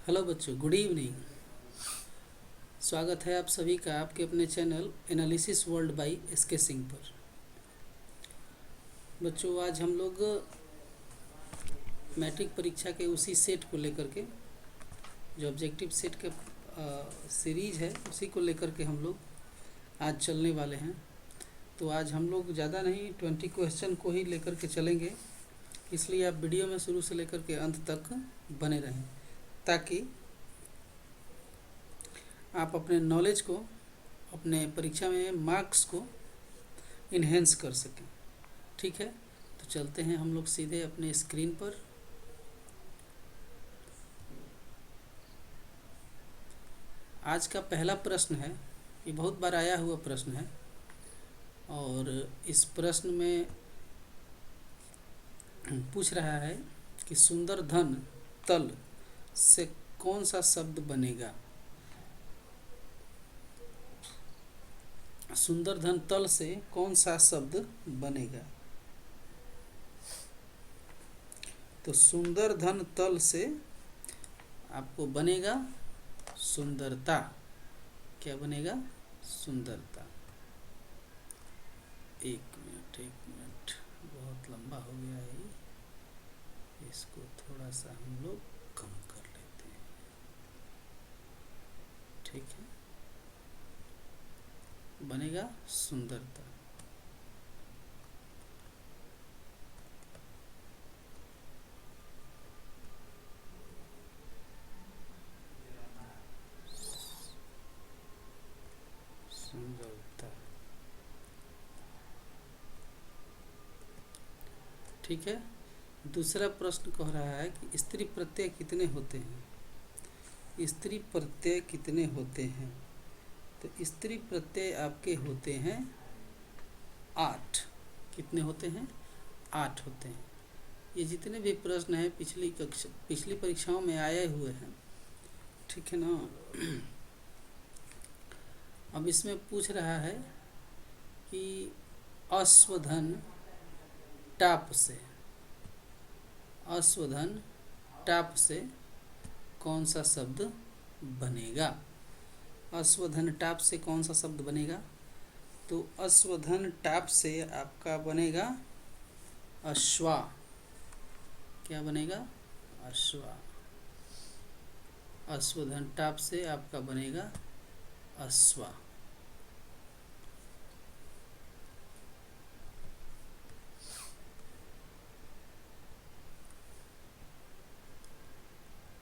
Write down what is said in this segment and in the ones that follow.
Hello बच्चों, good evening. स्वागत है आप सभी का आपके अपने channel analysis world by SK Singh पर। बच्चों, आज हम लोग मैट्रिक परीक्षा के उसी सेट को लेकर के, जो ऑब्जेक्टिव सेट के सीरीज है, उसी को लेकर के हम लोग आज चलने वाले हैं। तो आज हम लोग ज़्यादा नहीं 20 क्वेश्चन को ही लेकर के चलेंगे, इसलिए आप वीडियो में शुरू से लेकर के अंत तक बने रहें ताकि आप अपने नॉलेज को, अपने परीक्षा में मार्क्स को इन्हेंस कर सकें। ठीक है, तो चलते हैं हम लोग सीधे अपने स्क्रीन पर। आज का पहला प्रश्न है, ये बहुत बार आया हुआ प्रश्न है और इस प्रश्न में पूछ रहा है कि सुंदर धन तल से कौन सा शब्द बनेगा। सुंदर धन तल से कौन सा शब्द बनेगा। तो सुंदर धन तल से आपको बनेगा सुंदरता। क्या बनेगा? सुंदरता। एक मिनट, बहुत लंबा हो गया है, इसको थोड़ा सा हम लोग कम कर लेते हैं। ठीक है, बनेगा सुंदरता। सुंदरता। ठीक है, दूसरा प्रश्न कह रहा है कि स्त्री प्रत्यय कितने होते हैं। स्त्री प्रत्यय कितने होते हैं? तो स्त्री प्रत्यय आपके होते हैं 8। कितने होते हैं? 8 होते हैं। ये जितने भी प्रश्न हैं पिछली परीक्षाओं में आए हुए हैं। ठीक है ना। अब इसमें पूछ रहा है कि अश्वधन टाप से, अश्वधन टाप से कौन सा शब्द बनेगा। अश्वधन टाप से कौन सा शब्द बनेगा? तो अश्वधन टाप से आपका बनेगा अश्वा। क्या बनेगा? अश्वा। अश्वधन टाप से आपका बनेगा अश्वा।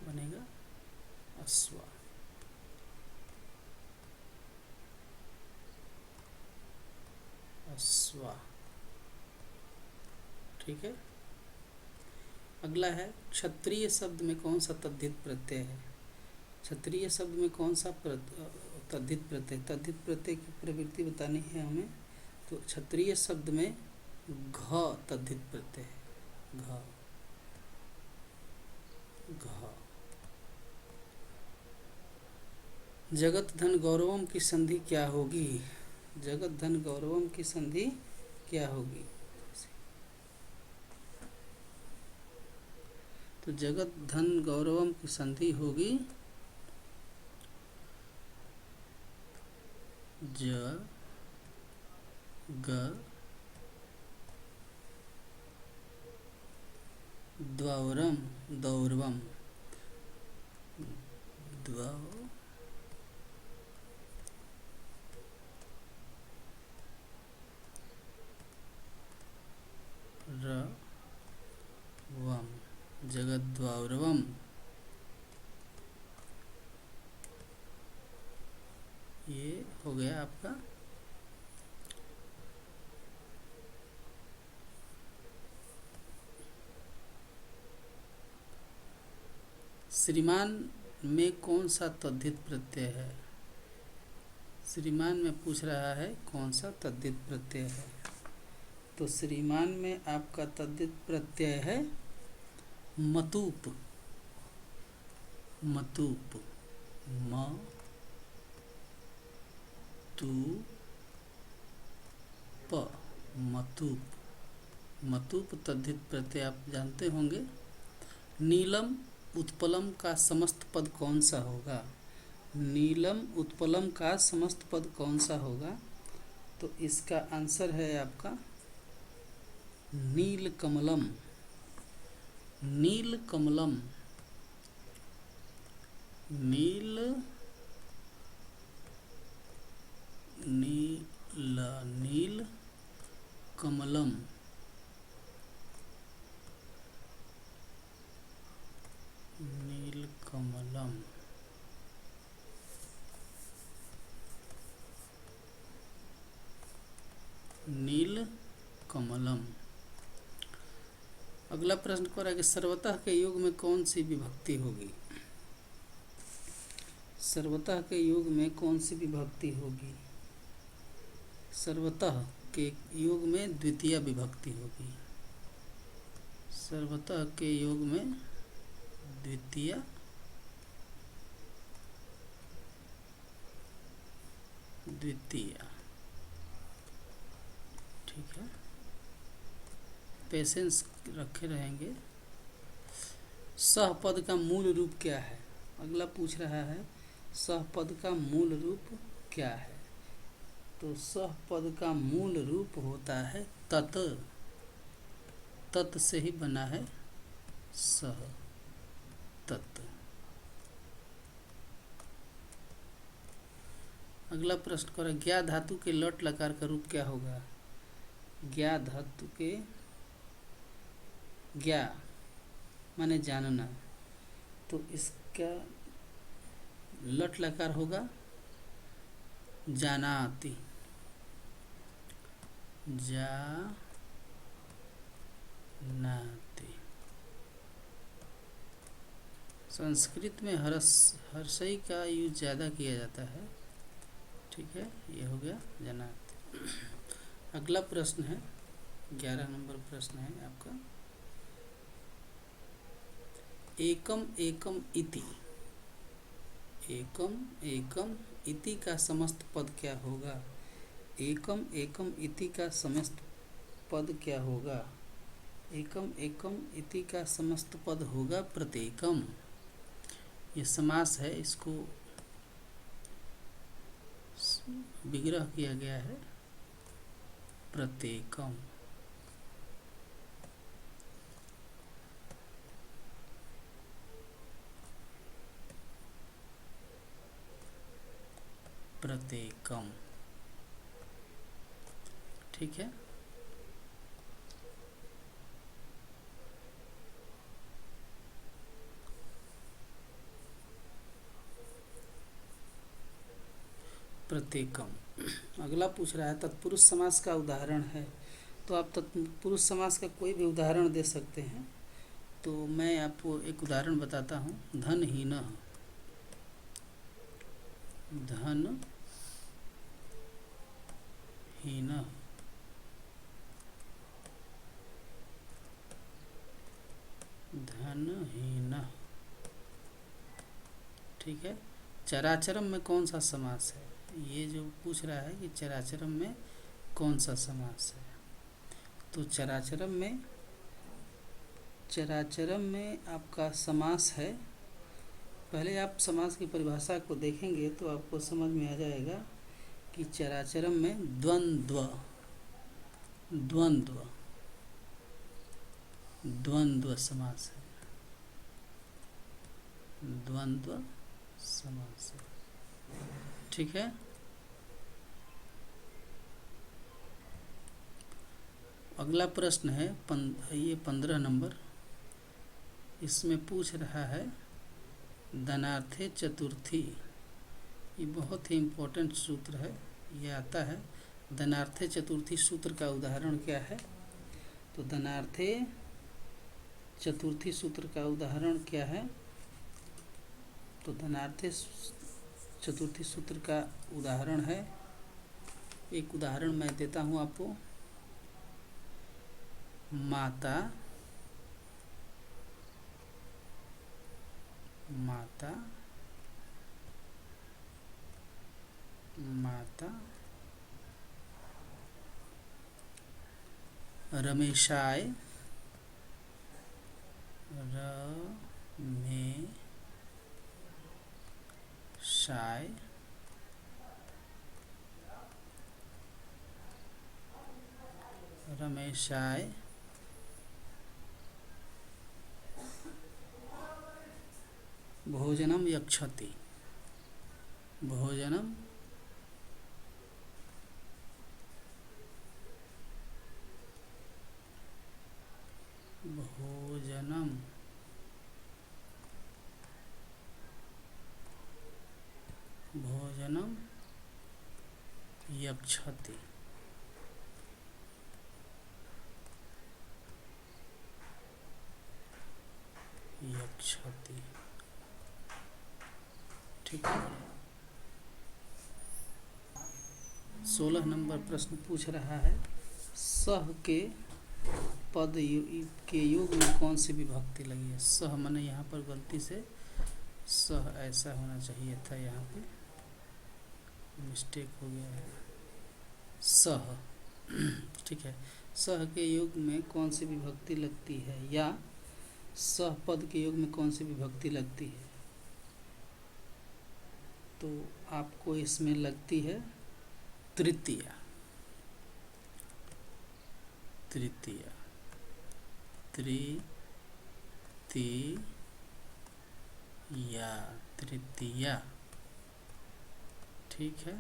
बनेगा अश्वा। अश्वा। ठीक है। अगला है क्षत्रिय शब्द में कौन सा तद्धित प्रत्यय है। क्षत्रिय शब्द में कौन सा तद्धित प्रत्यय, तद्धित प्रत्यय की प्रवृत्ति बतानी है हमें। तो क्षत्रिय शब्द में घ तद्धित प्रत्यय है। घ। घ। जगत धन गौरवम की संधि क्या होगी। जगत धन गौरवम की संधि क्या होगी। तो जगत धन गौरवम की संधि होगी ज ग द्वावरम दौर्वम। वम, जगद्वावरवम। ये हो गया आपका श्रीमान में कौन सा तद्धित प्रत्यय है। श्रीमान में पूछ रहा है कौन सा तद्धित प्रत्यय है। तो श्रीमान में आपका तद्धित प्रत्यय है मतूप। मतूप। म तू प। मतूप। मतूप तद्धित प्रत्यय आप जानते होंगे। नीलम उत्पलम का समस्त पद कौन सा होगा? नीलम उत्पलम का समस्त पद कौन सा होगा? तो इसका आंसर है आपका नील कमलम। नील कमलम। नील नील नील कमलम। नील कमलम। नील कमलम। अगला प्रश्न कर रहा है कि सर्वतः के योग में कौन सी विभक्ति होगी? सर्वतः के योग में कौन सी विभक्ति होगी? सर्वतः के योग में द्वितीय विभक्ति होगी। सर्वतः के योग में द्वितीय द्वितीय। ठीक है, पेशेंस रखे रहेंगे। सहपद का मूल रूप क्या है? अगला पूछ रहा है सहपद का मूल रूप क्या है? तो सहपद का मूल रूप होता है तत्। तत् से ही बना है सह, तत्। अगला प्रश्न करें ज्ञा धातु के लट लकार का रूप क्या होगा? ज्ञा धातु के ज्ञा माने जानना, तो इसका लट लकार होगा जानाति। जानाति। संस्कृत में हर्षई का यूज ज़्यादा किया जाता है। ठीक है, ये हो गया जानाति। अगला प्रश्न है 11 नंबर प्रश्न है आपका एकम एकम इति। एकम एकम इति का समस्त पद क्या होगा? एकम एकम इति का समस्त पद क्या होगा? एकम एकम इति का समस्त पद होगा प्रत्येकम। ये समास है, इसको विग्रह किया गया है प्रत्येकम। प्रत्येकम। ठीक है, प्रत्येकम। अगला पूछ रहा है तत्पुरुष समास का उदाहरण है। तो आप तत्पुरुष समास का कोई भी उदाहरण दे सकते हैं। तो मैं आपको एक उदाहरण बताता हूँ। धनहीन। धनहीन। धनहीन। ठीक है, चराचरम में कौन सा समास है? ये जो पूछ रहा है कि चराचरम में कौन सा समास है? तो चराचरम में आपका समास है। पहले आप समास की परिभाषा को देखेंगे तो आपको समझ में आ जाएगा कि चराचरम में द्वंद्व द्वंद्व द्वंद्व समास है। द्वंद्व समास है। ठीक है, अगला प्रश्न है ये 15 नंबर। इसमें पूछ रहा है धनार्थे चतुर्थी। ये बहुत ही इम्पोर्टेंट सूत्र है, ये आता है। धनार्थे चतुर्थी सूत्र का उदाहरण क्या है? तो धनार्थे चतुर्थी सूत्र का उदाहरण क्या है? तो धनार्थे चतुर्थी सूत्र का उदाहरण है, एक उदाहरण मैं देता हूँ आपको। माता माता माता रमेशाय में शाय रमेशाय भोजनम यक्षति। भोजनम भोजनम भोजनम यक्षति। यक्षति, ठीक है। 16 नंबर प्रश्न पूछ रहा है, सह के पद के योग में कौन सी विभक्ति लगी है। सह माने यहाँ पर गलती से सह ऐसा होना चाहिए था, यहाँ पे मिस्टेक हो गया है। सह, ठीक है। सह के योग में कौन सी विभक्ति लगती है, या सह पद के योग में कौन सी विभक्ति लगती है। तो आपको इसमें लगती है तृतीया। तृतीया, तृतीया, ठीक है।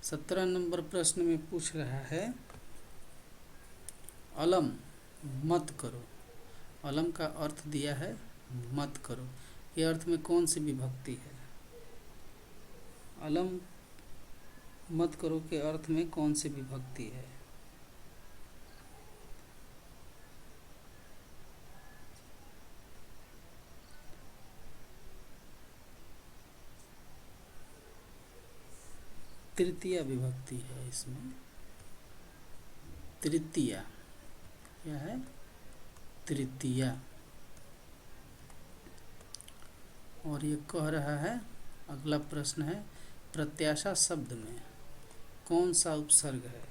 17 नंबर प्रश्न में पूछ रहा है, अलम मत करो। अलम का अर्थ दिया है मत करो, ये अर्थ में कौन सी विभक्ति है। अलम मत करो के अर्थ में कौन सी विभक्ति है। तृतीया विभक्ति है इसमें। तृतीया क्या है, तृतीया। और ये कह रहा है, अगला प्रश्न है, प्रत्याशा शब्द में कौन सा उपसर्ग है।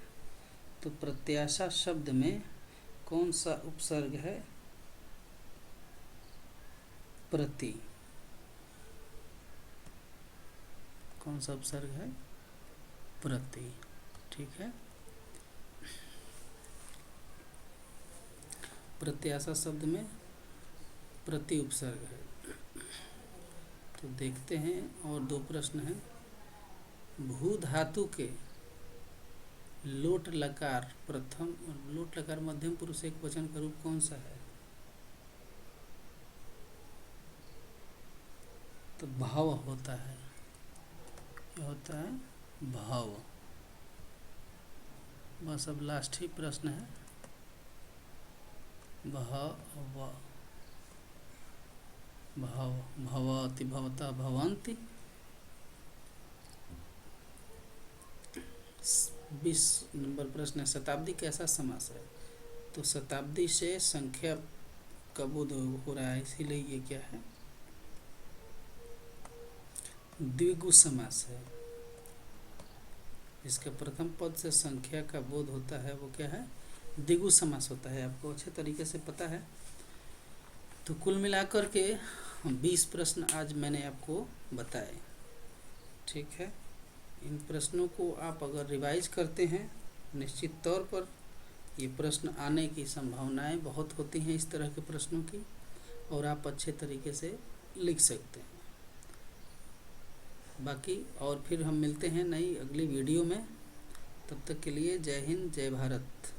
तो प्रत्याशा शब्द में कौन सा उपसर्ग है, प्रति। कौन सा उपसर्ग है, प्रति, ठीक है। प्रत्याशा शब्द में प्रति उपसर्ग है। तो देखते हैं, और 2 प्रश्न हैं। भू धातु के लोट लकार प्रथम, लोट लकार मध्यम पुरुष एक वचन का रूप कौन सा है। तो भाव होता है। क्या होता है, भाव। बस अब लास्ट ही प्रश्न है, भाव, भाव, भवति, भवता, भवन्ति। 20 नंबर प्रश्न है, शताब्दी कैसा समास है। तो शताब्दी से संख्या का बोध हो रहा है, इसीलिए ये क्या है, द्विगु समास है। इसका प्रथम पद से संख्या का बोध होता है, वो क्या है, द्विगु समास होता है। आपको अच्छे तरीके से पता है। तो कुल मिलाकर के 20 प्रश्न आज मैंने आपको बताए, ठीक है। इन प्रश्नों को आप अगर रिवाइज करते हैं, निश्चित तौर पर ये प्रश्न आने की संभावनाएं बहुत होती हैं इस तरह के प्रश्नों की, और आप अच्छे तरीके से लिख सकते हैं। बाकी और फिर हम मिलते हैं नई अगली वीडियो में। तब तक के लिए जय हिंद, जय भारत।